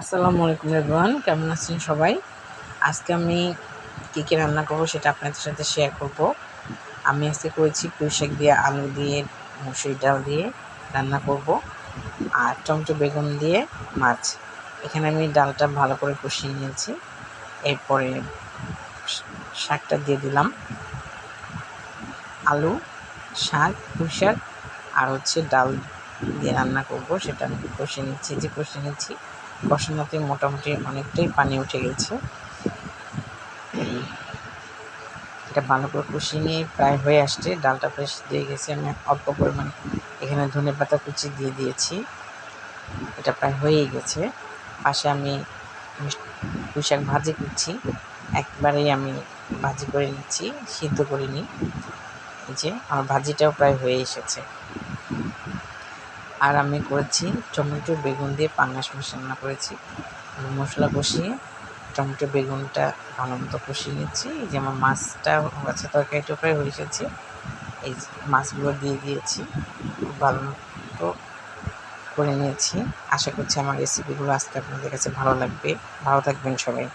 আসসালামু আলাইকুম এভরিওয়ান, কেমন আছেন সবাই? আজকে আমি কী রান্না করব সেটা আপনাদের সাথে শেয়ার করব। আমি আজকে করেছি পুঁই শাক দিয়ে, আলু দিয়ে, মসুর ডাল দিয়ে রান্না করব, আর টমেটো বেগুন দিয়ে মাছ। এখানে আমি ডালটা ভালো করে কষিয়ে নিয়েছি। এরপরে শাকটা দিয়ে দিলাম। আলু, শাক, পুঁই শাক আর ডাল দিয়ে রান্না করব, সেটা আমি কষিয়ে নিচ্ছি। কষানোতে মোটামুটি অনেকটাই পানি উঠে গেছে। এটা ভালো করে কষিয়ে নিয়ে প্রায় হয়ে আসছে, ডালটা প্রায় দিয়ে গেছে। আমি অল্প পরিমাণ এখানে ধনেপাতা কুচি দিয়ে দিয়েছি। এটা প্রায় হয়েই গেছে। পাশে আমি পুঁই শাক ভাজি করছি, একবারেই আমি ভাজি করে নিচ্ছি, সিদ্ধ করিনি। এই যে আমার ভাজিটাও প্রায় হয়ে এসেছে। আর আমি করেছি টমেটো বেগুন দিয়ে পাঙ্গাস মাছ রান্না করেছি। মশলা কষিয়ে টমেটো বেগুনটা ভালো মতো কষিয়ে নিচ্ছি। এই যে আমার মাছটা হচ্ছে, তরকারিটা প্রায় হয়ে এসেছে। এই মাছগুলো দিয়ে দিয়েছি, খুব ভালো মতো করে নিয়েছি। আশা করছি আমার রেসিপিগুলো আজকে আপনাদের কাছে ভালো লাগবে। ভালো থাকবেন সবাই।